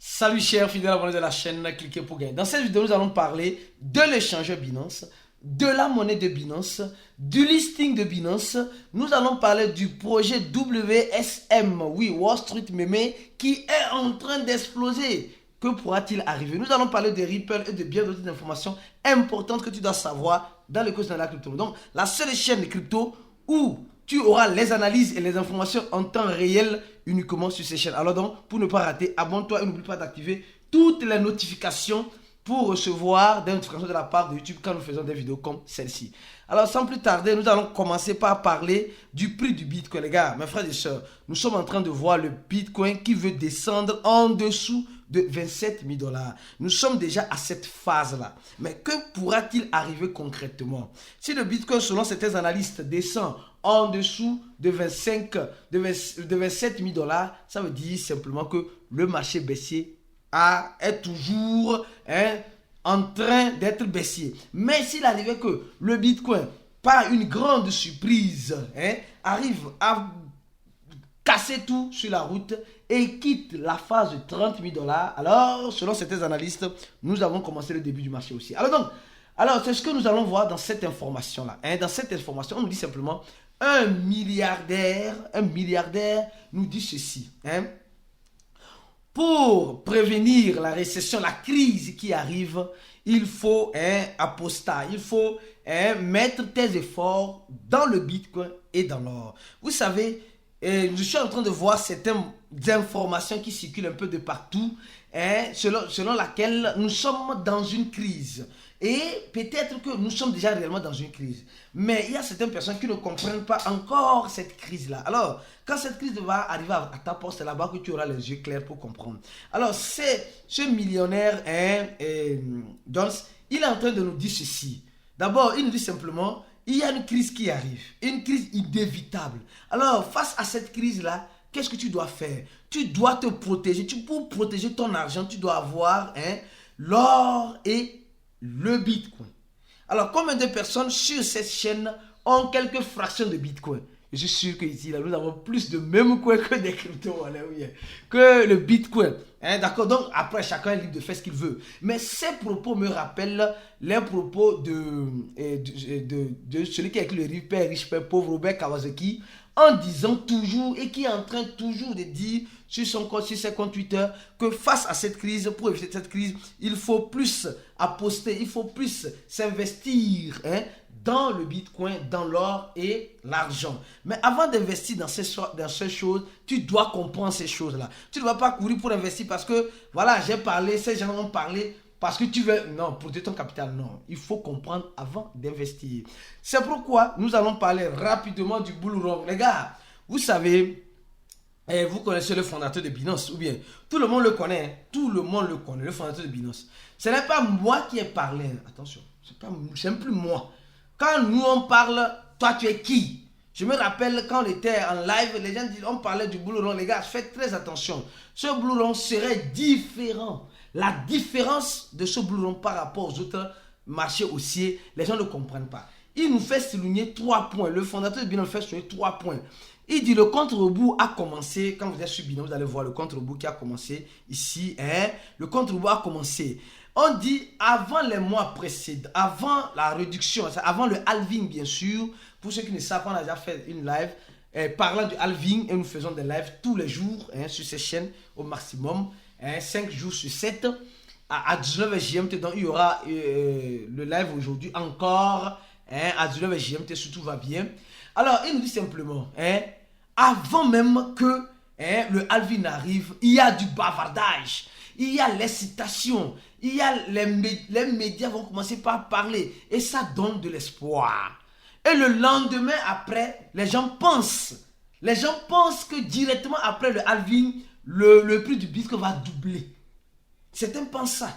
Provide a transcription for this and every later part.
Salut chers fidèles abonnés de la chaîne Cliquez pour gagner. Dans cette vidéo, nous allons parler de l'échangeur Binance, de la monnaie de Binance, du listing de Binance. Nous allons parler du projet WSM, oui, Wall Street Meme, qui est en train d'exploser. Que pourra-t-il arriver? Nous allons parler de Ripple et de bien d'autres informations importantes que tu dois savoir dans le cours de la crypto. Donc, la seule chaîne de crypto où tu auras les analyses et les informations en temps réel uniquement sur ces chaînes. Alors donc, pour ne pas rater, abonne-toi et n'oublie pas d'activer toutes les notifications pour recevoir des notifications de la part de YouTube quand nous faisons des vidéos comme celle-ci. Alors, sans plus tarder, nous allons commencer par parler du prix du Bitcoin. Les gars, mes frères et sœurs, nous sommes en train de voir le Bitcoin qui veut descendre en dessous de 27 000 $. Nous sommes déjà à cette phase-là. Mais que pourra-t-il arriver concrètement? Si le Bitcoin, selon certains analystes, descend en dessous de 27 000 $, ça veut dire simplement que le marché baissier est toujours en train d'être baissier. Mais s'il arrivait que le Bitcoin, par une grande surprise, arrive à casser tout sur la route et quitte la phase de 30 000 $, alors selon certains analystes, nous avons commencé le début du marché aussi. Alors c'est ce que nous allons voir dans cette information-là. Dans cette information, on nous dit simplement un milliardaire nous dit ceci. Pour prévenir la récession, la crise qui arrive, il faut apostat, il faut mettre tes efforts dans le Bitcoin et dans l'or. Vous savez, je suis en train de voir certaines informations qui circulent un peu de partout, selon laquelle nous sommes dans une crise. Et peut-être que nous sommes déjà réellement dans une crise. Mais il y a certaines personnes qui ne comprennent pas encore cette crise-là. Alors, quand cette crise va arriver à ta porte, c'est là-bas que tu auras les yeux clairs pour comprendre. Alors, ce millionnaire, Jones, il est en train de nous dire ceci. D'abord, il nous dit simplement, il y a une crise qui arrive. Une crise inévitable. Alors, face à cette crise-là, qu'est-ce que tu dois faire? Tu dois te protéger. Pour protéger ton argent, tu dois avoir l'or et le Bitcoin. Alors, combien de personnes sur cette chaîne ont quelques fractions de Bitcoin? Je suis sûr qu'ici, nous avons plus de même coin que des crypto-monnaies, que le Bitcoin. D'accord? Donc, après, chacun est libre de faire ce qu'il veut. Mais ces propos me rappellent les propos de celui qui a écrit le livre Père riche, Père pauvre, Robert Kawasaki, en disant toujours, et qui est en train toujours de dire sur ses comptes Twitter, que face à cette crise, pour éviter cette crise, il faut plus aposter, il faut plus s'investir dans le Bitcoin, dans l'or et l'argent. Mais avant d'investir dans ces choses, tu dois comprendre ces choses-là. Tu ne vas pas courir pour investir parce que, voilà, j'ai parlé, ces gens ont parlé, parce que tu veux, non, protéger ton capital, non. Il faut comprendre avant d'investir. C'est pourquoi nous allons parler rapidement du bull run. Les gars, vous savez, vous connaissez le fondateur de Binance, ou bien tout le monde le connaît, tout le monde le connaît, le fondateur de Binance. Ce n'est pas moi qui ai parlé, attention, c'est même plus moi. Quand nous on parle, toi tu es qui? Je me rappelle quand on était en live, les gens disaient, on parlait du bull run. Les gars, faites très attention. Ce bull run serait différent. La différence de ce bull run par rapport aux autres marchés haussiers, les gens ne comprennent pas. Il nous fait souligner 3 points. Le fondateur de Binance fait souligner 3 points. Il dit le contre-rebout a commencé, quand vous êtes sur Binance, vous allez voir le contre-rebout qui a commencé ici. Le contre-rebout a commencé. On dit avant les mois précédents, avant la réduction, avant le halving bien sûr. Pour ceux qui ne savent pas, on a déjà fait une live parlant du halving et nous faisons des lives tous les jours sur ces chaînes au maximum. 5 jours sur 7 à 19h GMT. Donc il y aura le live aujourd'hui encore à 19h GMT si tout va bien. Alors il nous dit simplement avant même que le halving arrive, il y a du bavardage, il y a l'excitation, il y a les médias vont commencer par parler et ça donne de l'espoir. Et le lendemain après, les gens pensent que directement après le halving, le prix du Bitcoin va doubler. Certains pensent ça.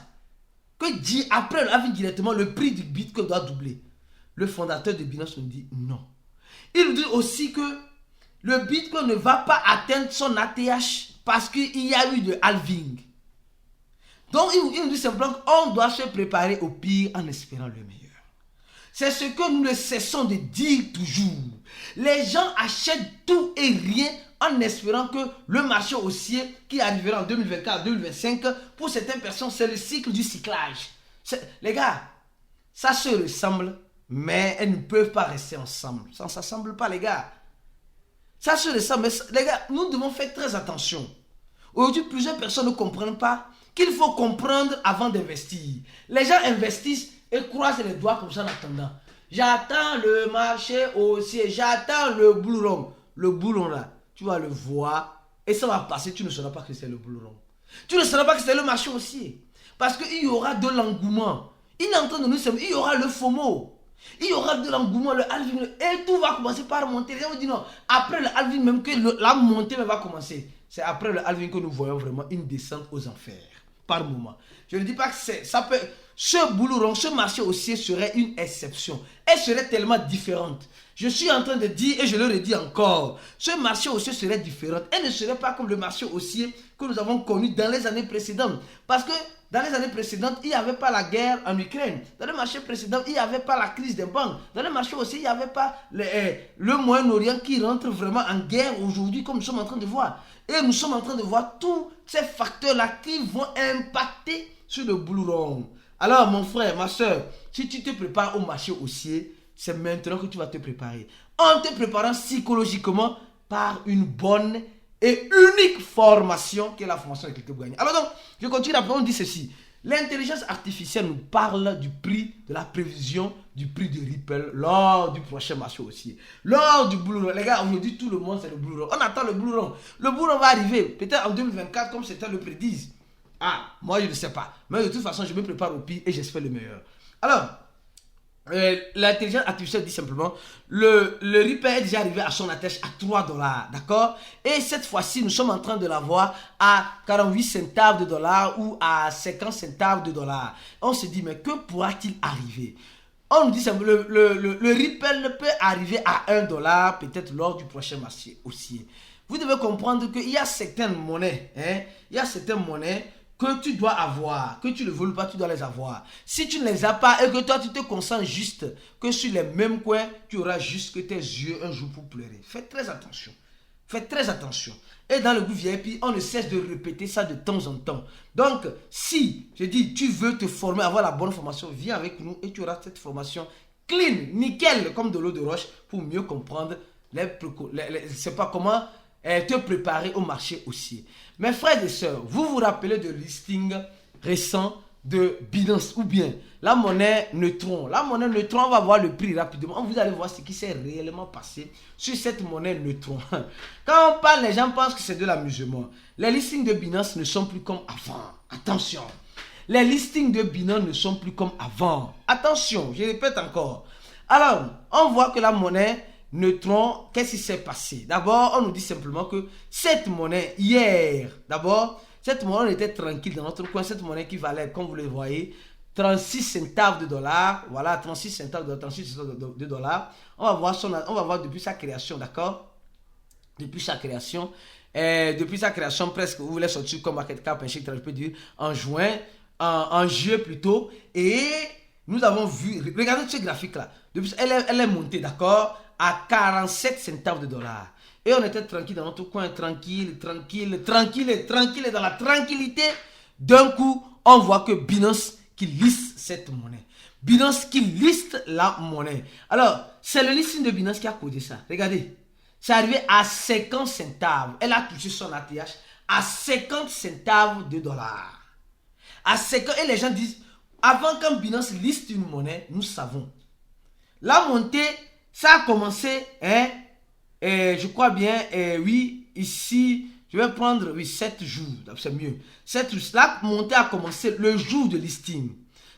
Que après le halving directement, le prix du Bitcoin doit doubler. Le fondateur de Binance nous dit non. Il nous dit aussi que le Bitcoin ne va pas atteindre son ATH parce qu'il y a eu de halving. Donc il nous dit simplement qu'on doit se préparer au pire en espérant le meilleur. C'est ce que nous ne cessons de dire toujours. Les gens achètent tout et rien en espérant que le marché haussier qui arrivera en 2024-2025, pour certaines personnes, c'est le cycle du cyclage. Les gars, ça se ressemble, mais elles ne peuvent pas rester ensemble. Ça ne s'assemble pas, les gars. Ça se ressemble, mais les gars, nous devons faire très attention. Aujourd'hui, plusieurs personnes ne comprennent pas qu'il faut comprendre avant d'investir. Les gens investissent et croisent les doigts comme ça en attendant. J'attends le marché haussier, j'attends le bull run. Le bull run là, tu vas le voir et ça va passer, tu ne sauras pas que c'est le bull run. Tu ne sauras pas que c'est le marché haussier. Parce qu'il y aura de l'engouement. Il est en train de nous servir, il y aura le FOMO. Il y aura de l'engouement, le halving, et tout va commencer par monter. Les gens vont dire non, après le halving, même que la montée va commencer. C'est après le halving que nous voyons vraiment une descente aux enfers, par moment. Je ne dis pas que ça peut... Ce bull run, ce marché haussier serait une exception. Elle serait tellement différente. Je suis en train de dire, et je le redis encore, ce marché haussier serait différent. Elle ne serait pas comme le marché haussier que nous avons connu dans les années précédentes. Parce que dans les années précédentes, il n'y avait pas la guerre en Ukraine. Dans le marché précédent, il n'y avait pas la crise des banques. Dans le marché aussi, il n'y avait pas le Moyen-Orient qui rentre vraiment en guerre aujourd'hui, comme nous sommes en train de voir. Et nous sommes en train de voir tous ces facteurs-là qui vont impacter sur le bull run. Alors, mon frère, ma soeur, si tu te prépares au marché haussier, c'est maintenant que tu vas te préparer. En te préparant psychologiquement par une bonne et unique formation qui est la formation de Crypto pour Gagner. Alors donc, je continue après, on dit ceci. L'intelligence artificielle nous parle du prix, de la prévision du prix de Ripple lors du prochain marché haussier. Lors du bull run. Les gars, aujourd'hui, tout le monde, c'est le bull run. On attend le bull run. Le bull run va arriver, peut-être en 2024, comme certains le prédisent. Ah, moi, je ne sais pas. Mais de toute façon, je me prépare au pire et j'espère le meilleur. Alors, l'intelligence artificielle dit simplement le Ripple est déjà arrivé à son attach à 3 dollars, d'accord? Et cette fois-ci, nous sommes en train de l'avoir à 48 centaves de dollars ou à 50 centaves de dollars. On se dit, mais que pourra-t-il arriver? On nous dit simplement le Ripple peut arriver à 1 dollar peut-être lors du prochain marché haussier. Vous devez comprendre qu'il y a certaines monnaies, il y a certaines monnaies que tu dois avoir, que tu ne veux pas, tu dois les avoir. Si tu ne les as pas et que toi tu te concentres juste que sur les mêmes coins, tu auras juste que tes yeux un jour pour pleurer. Faites très attention. Faites très attention. Et dans le groupe VIP, on ne cesse de répéter ça de temps en temps. Donc, si, je dis, tu veux te former, avoir la bonne formation, viens avec nous et tu auras cette formation clean, nickel, comme de l'eau de roche, pour mieux comprendre c'est pas comment te préparer au marché haussier. Mes frères et sœurs, vous vous rappelez de listing récent de Binance ou bien la monnaie Neutron. La monnaie Neutron, on va voir le prix rapidement. Vous allez voir ce qui s'est réellement passé sur cette monnaie Neutron. Quand on parle, les gens pensent que c'est de l'amusement. Les listings de Binance ne sont plus comme avant. Attention. Les listings de Binance ne sont plus comme avant. Attention, je répète encore. Alors, on voit que la monnaie Neutron, qu'est-ce qui s'est passé? D'abord, on nous dit simplement que cette monnaie, hier, d'abord, cette monnaie, on était tranquille dans notre coin. Cette monnaie qui valait, comme vous le voyez, 36 centaves de dollars. Voilà, 36 centaves de dollars. On va voir depuis sa création, d'accord? Depuis sa création. Depuis sa création, presque, vous voulez sortir comme market cap, je peux dire, en juillet plutôt. Et nous avons vu, regardez ce graphique-là. Elle est montée, d'accord, à 47 centaves de dollars. Et on était tranquille dans notre coin, tranquille, dans la tranquillité. D'un coup, on voit que Binance qui liste cette monnaie. Binance qui liste la monnaie. Alors, c'est le listing de Binance qui a causé ça. Regardez, c'est arrivé à 50 centaves. Elle a touché son ATH à 50 centaves de dollars. À 50, et les gens disent, avant quand Binance liste une monnaie, nous savons. La montée, ça a commencé, je crois bien, oui, ici, je vais prendre, oui, 7 jours, c'est mieux. La montée a commencé le jour de listing,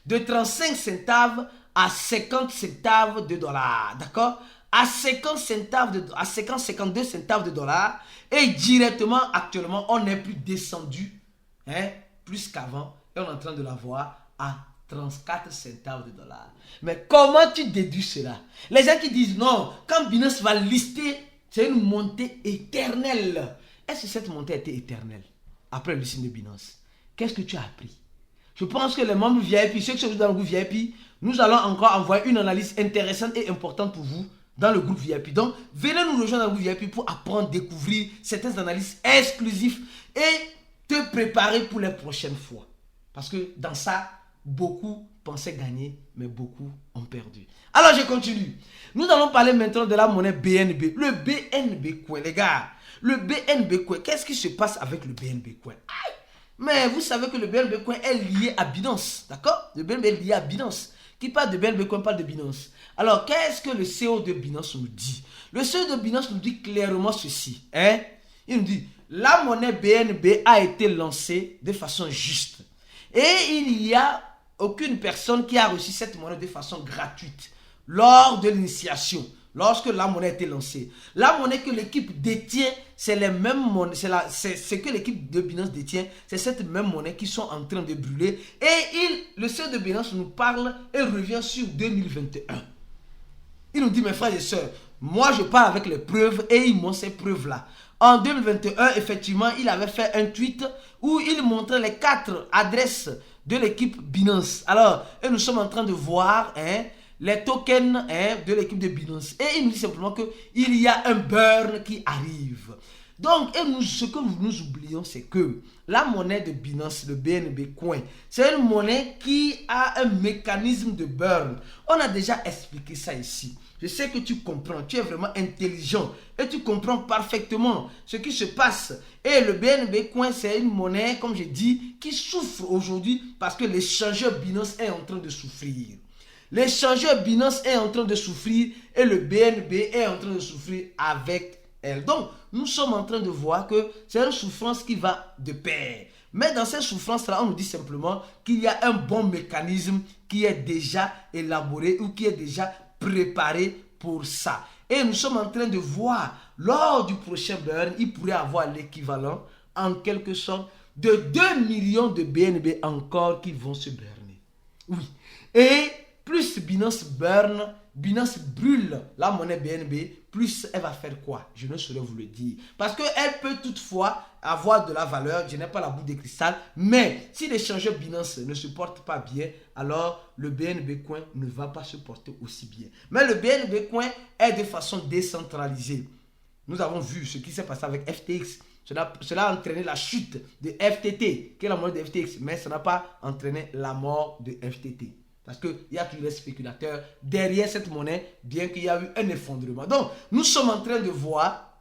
de 35 centaves à 50 centaves de dollars, d'accord? À 52 centaves de dollars, et directement, actuellement, on n'est plus descendu, plus qu'avant, et on est en train de la voir à 34 centaves de dollars. Mais comment tu déduis cela? Les gens qui disent non, quand Binance va lister, c'est une montée éternelle. Est-ce que cette montée a été éternelle après le listing de Binance? Qu'est-ce que tu as appris? Je pense que les membres VIP, ceux qui sont dans le groupe VIP, nous allons encore envoyer une analyse intéressante et importante pour vous dans le groupe VIP. Donc, venez nous rejoindre dans le groupe VIP pour apprendre, découvrir certaines analyses exclusives et te préparer pour les prochaines fois. Parce que dans ça, beaucoup pensaient gagner, mais beaucoup ont perdu. Alors, je continue. Nous allons parler maintenant de la monnaie BNB. Le BNB Coin, les gars. Le BNB Coin, qu'est-ce qui se passe avec le BNB Coin? Mais vous savez que le BNB Coin est lié à Binance, d'accord? Le BNB est lié à Binance. Qui parle de BNB Coin parle de Binance. Alors, qu'est-ce que le CEO de Binance nous dit? Le CEO de Binance nous dit clairement ceci. Il nous dit, la monnaie BNB a été lancée de façon juste. Et il n'y a aucune personne qui a reçu cette monnaie de façon gratuite lors de l'initiation. Lorsque la monnaie a été lancée, la monnaie que l'équipe détient, c'est les mêmes monnaies, c'est ce que l'équipe de Binance détient, c'est cette même monnaie qui sont en train de brûler. Et le CEO de Binance nous parle et revient sur 2021. Il nous dit, mes frères et sœurs, moi je parle avec les preuves et il montre ces preuves-là. En 2021, effectivement, il avait fait un tweet où il montrait les 4 adresses de l'équipe Binance. Alors, et nous sommes en train de voir les tokens de l'équipe de Binance. Et il nous dit simplement qu'il y a un burn qui arrive. Donc, ce que nous oublions, c'est que la monnaie de Binance, le BNB Coin, c'est une monnaie qui a un mécanisme de burn. On a déjà expliqué ça ici. Je sais que tu comprends, tu es vraiment intelligent et tu comprends parfaitement ce qui se passe. Et le BNB Coin, c'est une monnaie, comme j'ai dit, qui souffre aujourd'hui parce que l'échangeur Binance est en train de souffrir. L'échangeur Binance est en train de souffrir et le BNB est en train de souffrir avec elle. Donc, nous sommes en train de voir que c'est une souffrance qui va de pair. Mais dans cette souffrance-là, on nous dit simplement qu'il y a un bon mécanisme qui est déjà élaboré ou qui est déjà préparé pour ça. Et nous sommes en train de voir, lors du prochain burn, il pourrait avoir l'équivalent, en quelque sorte, de 2 millions de BNB encore qui vont se burner. Oui. Et plus Binance burn, Binance brûle la monnaie BNB, plus elle va faire quoi? Je ne saurais vous le dire. Parce qu'elle peut toutefois avoir de la valeur, je n'ai pas la boule de cristal, mais si l'échangeur Binance ne se porte pas bien, alors le BNB Coin ne va pas se porter aussi bien. Mais le BNB Coin est de façon décentralisée. Nous avons vu ce qui s'est passé avec FTX. Cela a entraîné la chute de FTT, qui est la monnaie de FTX, mais ça n'a pas entraîné la mort de FTT. Parce qu'il y a toujours des spéculateurs derrière cette monnaie, bien qu'il y a eu un effondrement. Donc, nous sommes en train de voir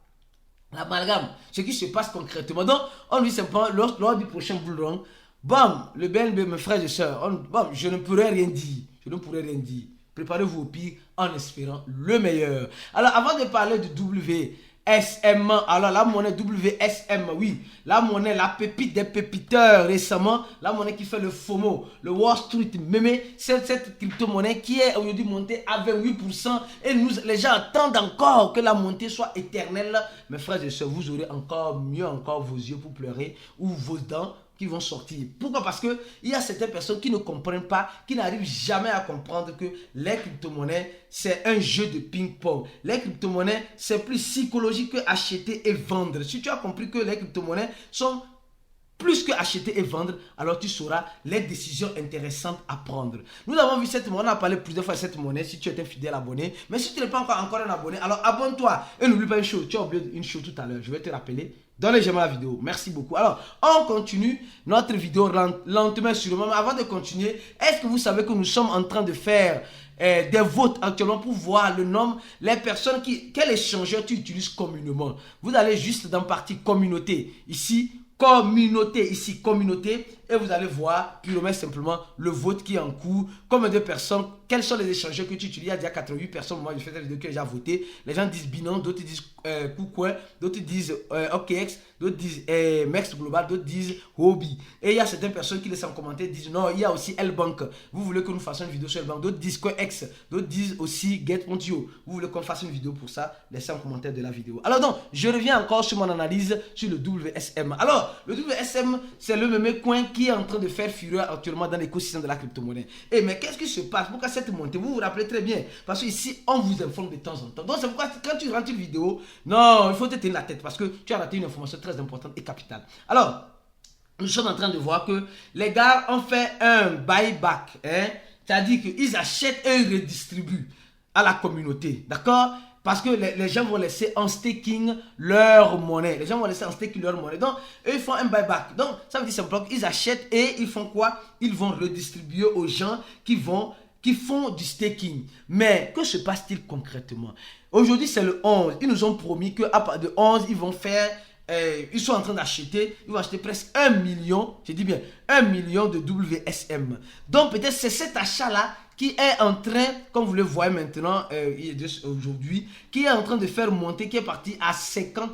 l'amalgame, ce qui se passe concrètement. Donc, on lui simplement, lors du prochain bull run, bam, le BNB, mes frères et sœurs, bam, je ne pourrais rien dire. Je ne pourrais rien dire. Préparez-vous au pire en espérant le meilleur. Alors, avant de parler du WSM, alors la monnaie WSM, oui, la monnaie, la pépite des pépiteurs récemment, la monnaie qui fait le FOMO, le Wall Street meme, c'est cette crypto-monnaie qui est aujourd'hui montée à 28% et les gens attendent encore que la montée soit éternelle. Mes frères et sœurs, vous aurez encore mieux encore vos yeux pour pleurer ou vos dents qui vont sortir. Pourquoi? Parce qu'il y a certaines personnes qui ne comprennent pas, qui n'arrivent jamais à comprendre que les crypto-monnaies, c'est un jeu de ping-pong. Les crypto-monnaies, c'est plus psychologique que acheter et vendre. Si tu as compris que les crypto-monnaies sont plus que acheter et vendre, alors tu sauras les décisions intéressantes à prendre. Nous avons vu cette monnaie, on a parlé plusieurs fois de cette monnaie, si tu es un fidèle abonné. Mais si tu n'es pas encore un abonné, alors abonne-toi. Et n'oublie pas une chose, tu as oublié une chose tout à l'heure, je vais te rappeler. Donnez j'aime la vidéo. Merci beaucoup. Alors, on continue notre vidéo lentement sûrement. Mais avant de continuer, est-ce que vous savez que nous sommes en train de faire des votes actuellement pour voir le nombre, les personnes quel échangeur tu utilises communément. Vous allez juste dans partie communauté. Ici, communauté. Et vous allez voir, puis remettre simplement le vote qui est en cours. Combien de personnes, quels sont les échangeurs que tu utilises? Il y a déjà 88 personnes. Moi, je fais cette vidéo que j'ai déjà voté. Les gens disent Binance, d'autres disent KuCoin, d'autres disent OKX, d'autres disent Mex Global, d'autres disent Hobby. Et il y a certaines personnes qui laissent en commentaire, disent non, il y a aussi L-Bank. Vous voulez que nous fassions une vidéo sur L-Bank. D'autres disent CoinX, d'autres disent aussi Get.io. Vous voulez qu'on fasse une vidéo pour ça? Laissez en commentaire de la vidéo. Alors donc, je reviens encore sur mon analyse sur le WSM. Alors, le WSM, c'est le même coin qui est en train de faire fureur actuellement dans l'écosystème de la crypto-monnaie. Et mais qu'est-ce qui se passe? Pourquoi cette montée? Vous vous rappelez très bien. Parce que ici, on vous informe de temps en temps. Donc c'est pourquoi quand tu rentres une vidéo, non, il faut te tenir la tête parce que tu as raté une information très importante et capitale. Alors, nous sommes en train de voir que les gars ont fait un buyback. C'est-à-dire qu'ils achètent et ils redistribuent à la communauté. D'accord? Parce que les gens vont laisser en staking leur monnaie. Les gens vont laisser en staking leur monnaie. Donc, eux, ils font un buyback. Donc, ça veut dire simplement qu'ils achètent et ils font quoi? Ils vont redistribuer aux gens qui font du staking. Mais que se passe-t-il concrètement? Aujourd'hui, c'est le 11. Ils nous ont promis qu'à partir de 11, ils vont faire... ils sont en train d'acheter, ils vont acheter presque 1 million, je dis bien 1 million de WSM. Donc peut-être c'est cet achat-là qui est en train, comme vous le voyez maintenant, aujourd'hui, qui est en train de faire monter, qui est parti à 50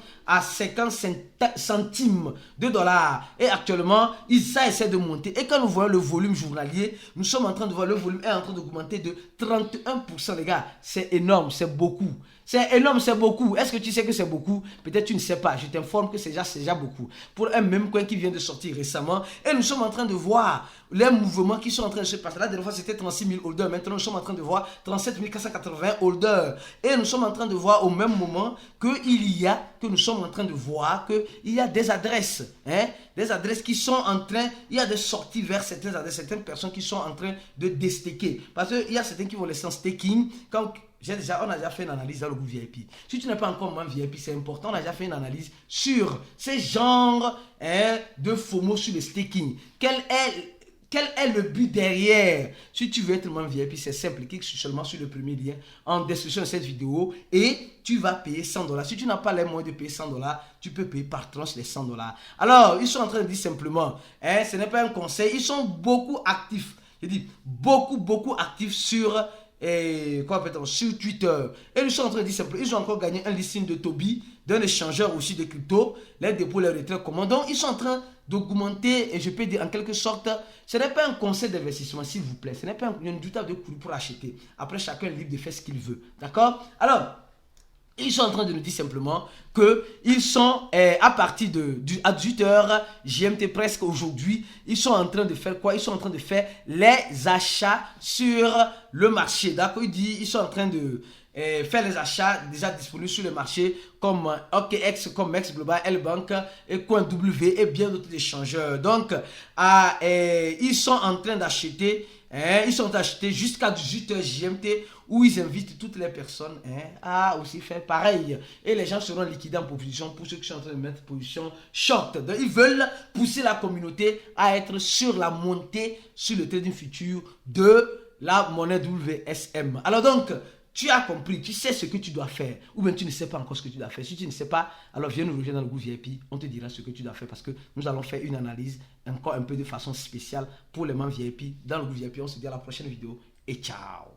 centimes de dollars. Et actuellement, ça essaie de monter. Et quand nous voyons le volume journalier, nous sommes en train de voir le volume est en train d'augmenter de 31%, les gars. C'est énorme, c'est beaucoup. C'est énorme, c'est beaucoup. Est-ce que tu sais que c'est beaucoup? Peut-être tu ne sais pas. Je t'informe que c'est déjà beaucoup. Pour un même coin qui vient de sortir récemment. Et nous sommes en train de voir les mouvements qui sont en train de se passer. La dernière fois, c'était 36 000 holders. Maintenant, nous sommes en train de voir 37 480 holders. Et nous sommes en train de voir au même moment que nous sommes en train de voir qu'il y a des adresses. Des adresses qui sont en train, il y a des sorties vers certaines adresses, certaines personnes qui sont en train de déstaker. Parce qu'il y a certains qui vont laisser en staking. On a déjà fait une analyse dans le groupe VIP. Si tu n'es pas encore membre VIP, c'est important. On a déjà fait une analyse sur ces genres de FOMO sur le staking. Quel est le but derrière? Si tu veux être membre VIP, c'est simple. Clique seulement sur le premier lien en description de cette vidéo et tu vas payer 100 $. Si tu n'as pas les moyens de payer 100 $, tu peux payer par tranche les 100 $. Alors, ils sont en train de dire simplement, ce n'est pas un conseil, ils sont beaucoup actifs. Je dis beaucoup actifs sur... sur Twitter. Et ils sont en train de dire simplement, ils ont encore gagné un listing de Toby, d'un échangeur aussi de crypto, les dépôts, les retraits, comment. Donc, ils sont en train d'augmenter, et je peux dire en quelque sorte, ce n'est pas un conseil d'investissement, s'il vous plaît. Ce n'est pas un doutable de cours pour acheter. Après, chacun est libre de faire ce qu'il veut. D'accord? Alors, ils sont en train de nous dire simplement qu'ils sont à partir à 18h GMT presque aujourd'hui, ils sont en train de faire quoi? Ils sont en train de faire les achats sur le marché. D'accord? Ils sont en train de faire les achats déjà disponibles sur le marché comme OKX, comme Mex Global, L-Bank et CoinW et bien d'autres échangeurs. Donc, ils sont en train d'acheter. Ils sont achetés jusqu'à 18h GMT où ils invitent toutes les personnes à aussi faire pareil. Et les gens seront liquidés en position pour ceux qui sont en train de mettre position short. Donc, ils veulent pousser la communauté à être sur la montée sur le trading futur de la monnaie WSM. Alors donc, tu as compris, tu sais ce que tu dois faire. Ou bien tu ne sais pas encore ce que tu dois faire. Si tu ne sais pas, alors viens nous rejoindre dans le groupe VIP. On te dira ce que tu dois faire parce que nous allons faire une analyse encore un peu de façon spéciale pour les membres VIP. Dans le groupe VIP, on se dit à la prochaine vidéo et ciao.